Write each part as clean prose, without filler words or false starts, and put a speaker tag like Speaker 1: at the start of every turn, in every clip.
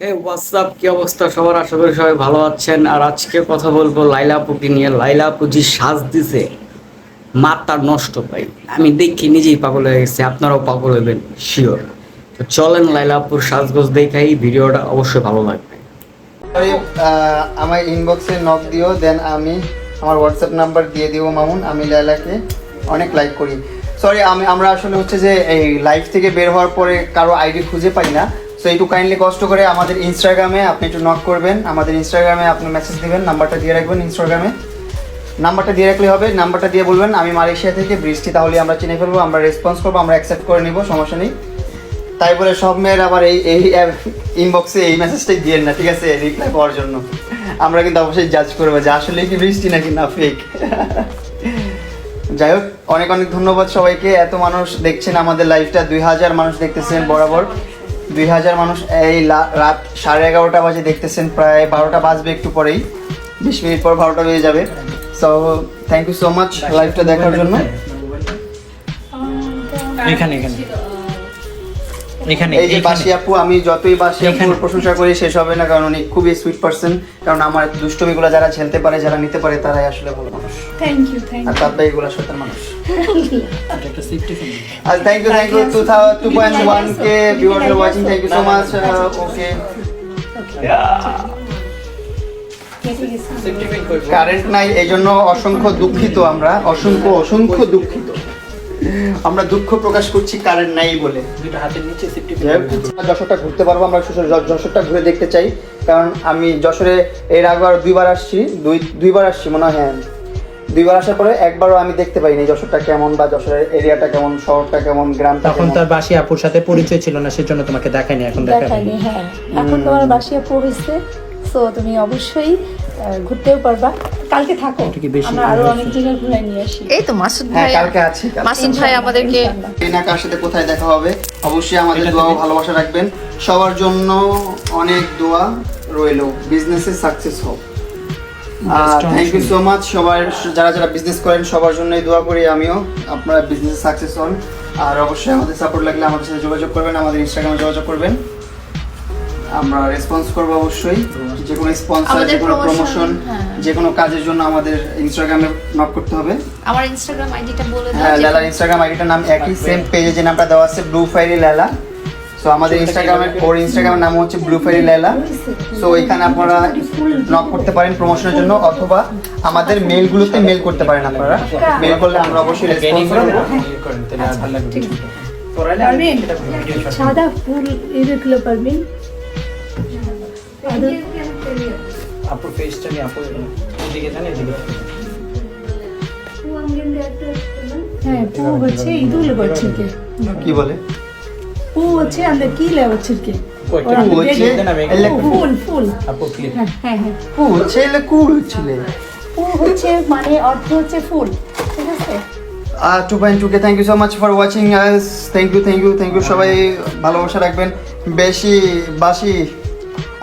Speaker 1: WhatsApp কি অবস্থা সবার? আশা করি সবাই ভালো আছেন। আর আজকে কথা বলবো লাইলা আপুকে নিয়ে। লাইলা আপু যে সাজ দিছে মাথা নষ্ট ভাই, আমি দেখি নিজেই পাগল হয়ে গেছে, আপনারাও পাগল হইবেন শিওর। তো চলেন লাইলা আপুর সাজগোজ দেখাই, ভিডিওটা অবশ্যই ভালো লাগবে।
Speaker 2: আমার ইনবক্সে নক দিও, দেন আমি আমার হোয়াটসঅ্যাপ নাম্বার দিয়ে দিব মামুন। আমি লাইলাকে অনেক লাইক করি। সরি, আমরা আসলে হচ্ছে যে এই লাইভ থেকে বের হওয়ার পরে কারো আইডি খুঁজে পাই না। সো একটু কাইন্ডলি কষ্ট করে আমাদের ইনস্টাগ্রামে আপনি একটু নক করবেন, আমাদের ইনস্টাগ্রামে আপনি মেসেজ দিবেন, নাম্বারটা দিয়ে রাখবেন। ইনস্টাগ্রামে নাম্বারটা দিয়ে রাখলে হবে, নাম্বারটা দিয়ে বলবেন আমি মালয়েশিয়া থেকে বৃষ্টি, তাহলে আমরা চিনে ফেলবো, আমরা রেসপন্স করবো, আমরা অ্যাকসেপ্ট করে নিব, সমস্যা নেই। তাই বলে সব মেয়ের আবার এই ইনবক্সে এই মেসেজটাই দিয়ে না, ঠিক আছে, রিপ্লাই পাওয়ার জন্য। আমরা কিন্তু অবশ্যই জাজ করবো যে আসলে কি বৃষ্টি নাকি না ফেক। যাই হোক, অনেক অনেক ধন্যবাদ সবাইকে। এত মানুষ দেখছেন আমাদের লাইভটা, 2000 মানুষ দেখতেছেন বরাবর, 2000 মানুষ এই রাত 11:30 বাজে দেখতেছেন, প্রায় 12টা বাজবে একটু পরেই, 20 মিনিট পর 12টা বেজে যাবে। So thank you so much লাইভটা দেখার জন্য।
Speaker 3: এখানে
Speaker 2: এই যে বাসি আপু, আমি যতই বাসি আপুর প্রশংসা করি শেষ হবে না, কারণ উনি খুবই সুইট পারসন। কারণ আমার দুষ্টমিগুলো যারা ঝেলতে পারে, যারা নিতে পারে, তারাই আসলে ভালো মানুষ।
Speaker 4: থ্যাংক ইউ
Speaker 2: আর তারপরে এগুলো শয়তান মানুষ।
Speaker 3: একটা সেফটি
Speaker 2: আর thank you 2.1k viewers are watching, thank you so much. Okay, current নাই এই জন্য অসংখ্য দুঃখিত, আমরা অসংখ্য দুঃখিত, আমরা দুঃখ প্রকাশ করছি কারেন্ট নাই বলে।
Speaker 3: দুটো হাতের নিচে সেফটি
Speaker 2: যশোরটা ঘুরতে পারবো, আমরা যশোরটা ঘুরে দেখতে চাই, কারণ আমি যশোরে এর আগে আরো দুইবার আসছি, দুইবার আসছি মনে হয়, হ্যাঁ 2বার আসার পরে একবারও আমি দেখতে পাইনি যশোরটা কেমন, বা যশোরের এরিয়াটা কেমন, শহরটা কেমন, গ্রামটা
Speaker 3: তখন
Speaker 2: কেমন।
Speaker 3: তার বাসি আপুর সাথে পরিচয় ছিল না, সেজন্য তোমাকে দেখাইনি, এখন দেখাই।
Speaker 4: দেখাইনি। হ্যাঁ, এখন তোমার বাসিয়া পড়েছে, সো তুমি অবশ্যই ঘুরতেও পারবা। কালকে থাকো,
Speaker 3: এটা কি বেশি
Speaker 4: আমরা আরো অনেক জায়গায় ঘুরে নিয়ে আসি।
Speaker 5: এই তো মাসুদ
Speaker 2: হ্যাঁ
Speaker 5: ভাই,
Speaker 2: কালকে আছি।
Speaker 5: মাসুদ ভাই আমাদেরকে
Speaker 2: না কার সাথে কোথায় দেখা হবে, অবশ্যই আমাদের দোয়া ও ভালোবাসা রাখবেন। সবার জন্য অনেক দোয়া রইল, বিজনেসে সাকসেস হোক। থ্যাংক ইউ সো মাচ সবার, যারা যারা বিজনেস করেন সবার জন্যই দোয়া করি আমিও, আপনারা বিজনেসে সাকসেস হন। আর অবশ্যই আমাদের সাপোর্ট লাগলে আমাদের সাথে যোগাযোগ করবেন, আমাদের ইনস্টাগ্রামে যোগাযোগ করবেন, আমরা রেসপন্স করবো অবশ্যই। যে কোনো স্পন্সর,
Speaker 5: আমাদের
Speaker 2: যে কোনো প্রমোশন,
Speaker 5: promotion, হ্যাঁ।
Speaker 2: যে কোনো কাজের জন্য আমাদের ইনস্টাগ্রামে নক করতে হবে।
Speaker 5: আমার ইনস্টাগ্রাম আইডিটা বলে দাও।
Speaker 2: হ্যাঁ, লালার ইনস্টাগ্রাম আইডিটার নাম একই, সেম পেজে যে নামটা দেওয়া আছে ব্লু ফায়ারি লালা। সো আমাদের ইনস্টাগ্রামের নাম হচ্ছে ব্লু ফায়ারি লালা। সো এখানে আপনারা নক করতে পারেন প্রমোশনের জন্য, অথবা আমাদের মেলগুলোতে মেল করতে পারেন। আপনারা মেল করলে আমরা অবশ্যই রেসপন্স করব।
Speaker 4: পারবেন? সাদা ফুল এগুলো পারবেন?
Speaker 3: আপুর ফেসটা নিয়ে আপু এদিকে জানে, এদিকে
Speaker 4: হ্যাঁ, পూ হচ্ছে ইদুল বচ্চিকে।
Speaker 2: কি বলে?
Speaker 4: পూ হচ্ছে আমরা কি লে বচ্চিকে।
Speaker 2: পু হচ্ছে
Speaker 4: ফুল ফুল।
Speaker 3: আপু ক্লিপ
Speaker 4: হ্যাঁ হ্যাঁ হ্যাঁ,
Speaker 2: পু ছেলে কুল ছেলে।
Speaker 4: পু হচ্ছে মানে অর্থ হচ্ছে ফুল, ঠিক আছে?
Speaker 2: 2.2k thank you so much for watching us. Thank you সবাই, ভালোবাসা রাখবেন। বেশি বাসি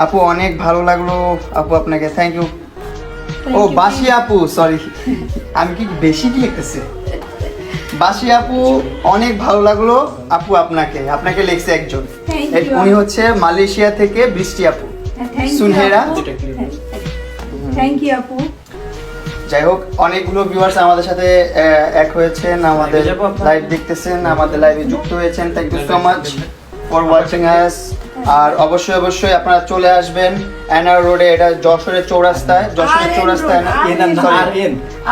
Speaker 2: আপু, অনেক ভালো লাগলো আপু আপনাকে, থ্যাংক ইউ। ও বাসি আপু, সরি আমি কি বেশি কি লিখতেছি, বাসি আপু অনেক ভালো লাগলো আপু আপনাকে লিখছে একজন,
Speaker 4: Thank you.
Speaker 2: উনি হচ্ছে মালয়েশিয়া থেকে বৃষ্টি আপু,
Speaker 4: Thank you,
Speaker 2: সুনহেরা।
Speaker 4: আপু। থ্যাংক ইউ আপু।
Speaker 2: যাই হোক, অনেকগুলো ভিউয়ার্স আমাদের সাথে এক হয়েছেন, আমাদের লাইভ দেখতেছেন, আমাদের লাইভে যুক্ত হয়েছেন, thank you so much for watching us. আর অবশ্যই আপনারা চলে আসবেন এনআর রোডে, এটা যশোরের চৌরাস্তায়,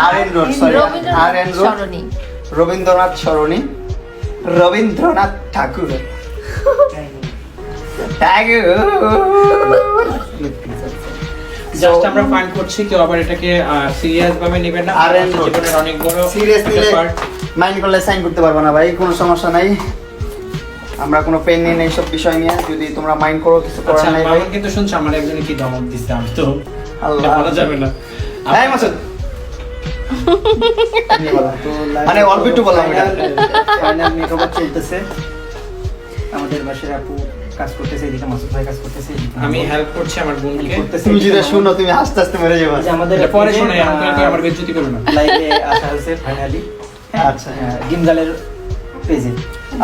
Speaker 2: RN road, sorry RN road,
Speaker 5: সরণি
Speaker 2: রবীন্দ্রনাথ সরণি, রবীন্দ্রনাথ ঠাকুর।
Speaker 3: জাস্ট আমরা ফান করছি, কেউ আবার এটাকে সিরিয়াস ভাবে নেবেন না।
Speaker 2: আর
Speaker 3: জীবনের অনেক বড়
Speaker 2: সিরিয়াস নিলে
Speaker 3: একটা part।
Speaker 2: মাইন্ড করলে সাইন করতে পারবে না ভাই, কোনো সমস্যা নাই, আমরা কোনো পেন নেই এইসব বিষয় নিয়ে, যদি তোমরা মাইন্ড করো কিছু
Speaker 3: আচ্ছা,
Speaker 2: করার নাই ভাই।
Speaker 3: মামুন কিন্তু শুনছি আমার একজনে কি ধমক দিচ্ছে, আমি তো
Speaker 2: আল্লাহ।
Speaker 3: এটা বলা যাবে না।
Speaker 2: হ্যাঁ মাসুদ, মানে অল্প একটু বললাম এটা।
Speaker 6: ফাইনাল মেকআপ চলতেছে, আমাদের বাসার আপু কাজ করতেছে, এদিকে মাসুদ ভাই কাজ করতেছে,
Speaker 3: আমি হেল্প করছি আমার বোনকে।
Speaker 2: তুমি যদি শুনো তুমি আস্তে আস্তে মেরে যাবে।
Speaker 6: যে আমাদের
Speaker 3: এটা পরে শোনাই, আমাকে আমার বেইজ্জতি করবে না।
Speaker 6: লাইভে আসা হয়েছে ফাইনালি।
Speaker 2: আচ্ছা
Speaker 6: ডিমজালের পেজে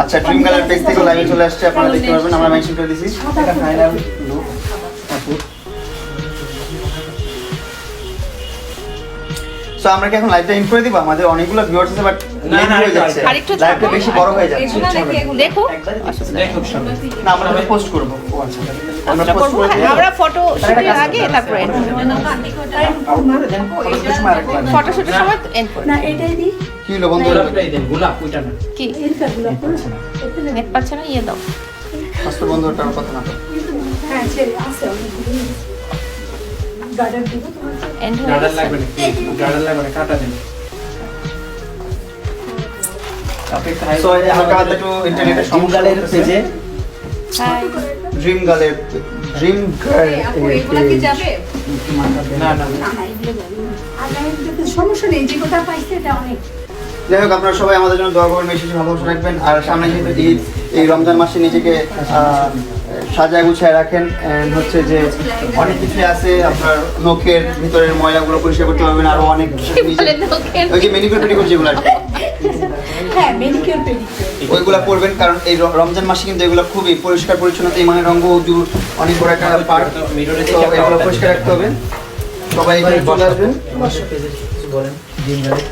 Speaker 2: আচ্ছা, ড্রিম গার্লের পেজ থেকে লাইভে চলে আসছে, আপনারা দেখতে পারবেন, আমরা মেনশন করে দিছি।
Speaker 6: এটা ফাইনাল লুক।
Speaker 2: সো আমরা কি এখন লাইভটা ইন করে দিব? আমাদের অনেকগুলো ভিউয়ার্স আছে বাট
Speaker 3: না, না,
Speaker 2: হয়ে যাচ্ছে,
Speaker 5: আরেকটু
Speaker 2: লাইভটা বেশি বড় হয়ে যাচ্ছে।
Speaker 5: দেখো
Speaker 3: দেখো সবাই।
Speaker 2: না আমরা পোস্ট করব। ও আচ্ছা, আমরা
Speaker 5: আমরা
Speaker 2: পোস্ট
Speaker 5: করবো,
Speaker 2: করে
Speaker 5: হ্যাঁ, আমরা ফটো শুটের আগে তারপরে ফটোশুটের সময় এন্ড করব।
Speaker 4: না এটাই দিই
Speaker 2: কি হলো বন্ধু?
Speaker 3: গোলাপটাই দেন, গোলাপ ওইটা না।
Speaker 5: কি
Speaker 4: এরকাগুলো
Speaker 5: নেট পাচ্ছে না, ইয়ে দাও।
Speaker 2: ফার্স্ট বন্ধু কারো কথা না।
Speaker 4: হ্যাঁ ছেড়ে আছে অনেকগুলো গার্ডার দিব তোমার
Speaker 5: এন্ড হয়ে
Speaker 3: গার্ডার
Speaker 5: গেছে।
Speaker 3: লাগবে না, গার্ডার লাগবে না, কাটা দেন। আপনি একটা
Speaker 2: সো হালকা হাতে একটু ইন্টারনেটে সমস্যা
Speaker 6: গালের
Speaker 2: হচ্ছে।
Speaker 6: পেজে
Speaker 5: হাই।
Speaker 2: ড্রিম গার্লের ড্রিম
Speaker 3: না না
Speaker 4: সমস্যা নেই, যে কথা পাইছে এটা অনেক।
Speaker 2: যাই হোক আপনারা সবাই আমাদের জন্য দোয়া করবেন, বেশি বেশি ভালোবাসা রাখবেন। আর সামনে যেহেতু ঈদ, এই রমজান মাসে নিজেকে সাজায় গুছিয়ে রাখেন। এন্ড হচ্ছে যে অনেক কিছুই আছে, আপনার নখের ভিতরের ময়লাগুলো পরিষ্কার করতে পারবেন, আরো অনেক
Speaker 5: বলে নখের।
Speaker 2: ওই যে মেনিকিউর পেডিকিউর যেগুলো আর কি,
Speaker 4: হ্যাঁ মেনিকিউর পেডিকিউর
Speaker 2: ওইগুলা করবেন। কারণ এই রমজান মাসে কিন্তু এগুলো খুবই পরিষ্কার পরিচ্ছন্নতা, ইমানের রঙ্গ উজুর অনেক বড় একটা পার্ট,
Speaker 3: মিররে
Speaker 2: তো এগুলো পরিষ্কার রাখতে হবে। সবাই এখানে চলে আসবেন।
Speaker 6: পেজে কিছু বলেন দিন গালে।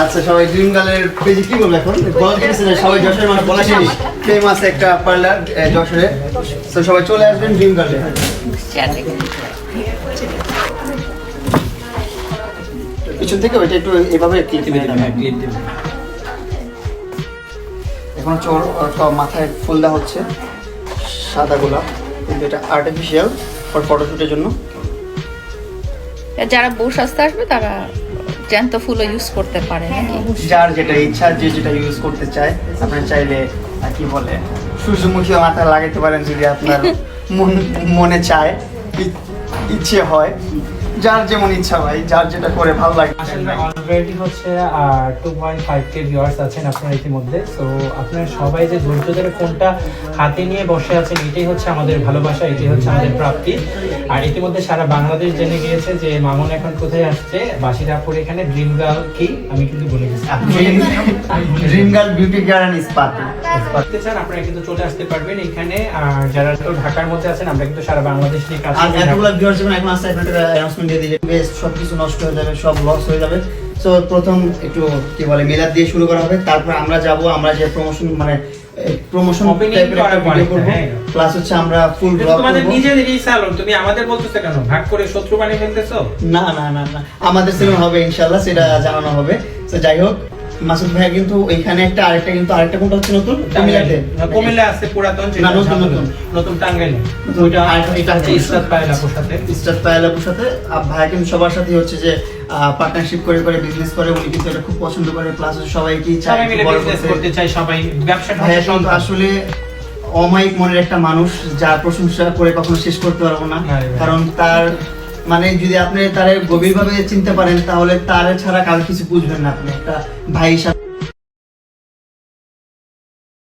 Speaker 2: আচ্ছা সবাই ড্রিম গার্লের পেজে কি বলবো এখন? বলা গেছে না, সবাই যশোরের মানুষ বলা শেষ, ফেমাস একটা পার্লার যশোরে। তো সবাই চলে আসবেন ড্রিম গার্লে। পিছন থেকে ওইটা একটু এভাবে ক্লিপ দিবেন।
Speaker 3: হ্যাঁ, ক্লিপ দেবেন।
Speaker 2: এখন হচ্ছে ওর সব মাথায় ফুল দেওয়া হচ্ছে, সাদা গোলাপ, কিন্তু এটা আর্টিফিশিয়াল ফর ফটোশুটের জন্য।
Speaker 5: যারা বউ সাজতে আসবে তারা জ্যান্ত ফুলও ইউজ করতে পারে নাকি?
Speaker 2: যার যেটা ইচ্ছা, যে যেটা ইউজ করতে চায়, আপনি চাইলে কি বলে সূর্যমুখী মাথায় লাগাইতে পারেন যদি আপনার মনে চায়, ইচ্ছে হয়। যার যেমন ইচ্ছা ভাই, যার যেটা করে ভালো লাগে।
Speaker 7: আসলে অলরেডি হচ্ছে 2.5K ভিউয়ার্স আছেন আপনারা ইতিমধ্যে। সো আপনারা সবাই যে ধৈর্য ধরে ফোনটা হাতে নিয়ে বসে আছেন, এটাই হচ্ছে আমাদের ভালোবাসা, এটাই হচ্ছে আমাদের প্রাপ্তি। আর ইতিমধ্যে সারা বাংলাদেশ জেনে গিয়েছে যে মামুন এখন কোথায় আসছে। বাসিরাপুর এখানে ড্রিম গার্ল কি আমি কিন্তু বলে গেছি।
Speaker 2: Dream girl beauty care and spa.
Speaker 7: দেখতে চান আপনারা কিন্তু চলে আসতে পারবেন এখানে। আর যারা তো ঢাকার মধ্যে আছেন, আমরা কিন্তু সারা বাংলাদেশ নিয়ে কাজ
Speaker 2: আর
Speaker 7: করি।
Speaker 2: এতগুলো ভিউয়ার্স যখন এখন আসছে, এখন একটা অ্যানাউন্সমেন্ট দিয়ে দিলে বেস্ট, সবকিছু নষ্ট হয়ে যাবে, সব লস হয়ে যাবে। সো প্রথম একটু কি বলে মিলাদ দিয়ে শুরু করা হবে, তারপর আমরা যাব, আমরা যে প্রমোশন মানে প্রমোশন
Speaker 7: Opening
Speaker 2: টাইপের
Speaker 7: করার
Speaker 2: একটা ভিডিও
Speaker 7: পরে,
Speaker 2: করব,
Speaker 7: হ্যাঁ।
Speaker 2: প্লাস হচ্ছে আমরা ফুল
Speaker 7: কিন্তু
Speaker 2: ব্লগ
Speaker 7: তোমাদের
Speaker 2: করব।
Speaker 7: নিজেদেরই স্যালন, তুমি আমাদের বলতেছো কেন? ভাগ করে শত্রু বানিয়ে ফেলতেছো?
Speaker 2: না না না না, আমাদের সেলুন হবে ইনশাআল্লাহ, সেটা জানানো হবে। তো যাই হোক, মাসুদ ভাই কিন্তু ওইখানে একটা, আরেকটা কোনটা হচ্ছে নতুন কুমিল্লাতে।
Speaker 7: কুমিল্লা আছে পুরাতন, যেটা
Speaker 2: না, নতুন,
Speaker 7: নতুন নতুন টাঙ্গাইলে। ওইটা এটা হচ্ছে ইসরাত পায়লা পোশাতে।
Speaker 2: স্টার্ট পায়লাপুর সাথে ভাই কিন্তু সবার সাথে হচ্ছে যে পার্টনারশিপ করে করে বিজনেস করে, উনি কিন্তু এটা খুব পছন্দ করে, প্লাস সবাই কি চায়
Speaker 7: সবাই মিলে
Speaker 2: বড়
Speaker 7: বিজনেস
Speaker 2: করতে।
Speaker 7: করতে চাই, সবাই ব্যবসাটা
Speaker 2: ভাইয়া
Speaker 7: হচ্ছে
Speaker 2: কিন্তু
Speaker 7: সন্তান।
Speaker 2: আসলে অমায়িক মনের একটা মানুষ, যার প্রশংসা করে কখনো শেষ করতে পারবো না।
Speaker 7: আরে ভাই।
Speaker 2: কারণ তার মানে যদি আপনি তার গভীরভাবে চিনতে পারেন, তাহলে তার ছাড়া কারো কিছু বুঝবেন না। আপনি একটা ভাই হিসাবে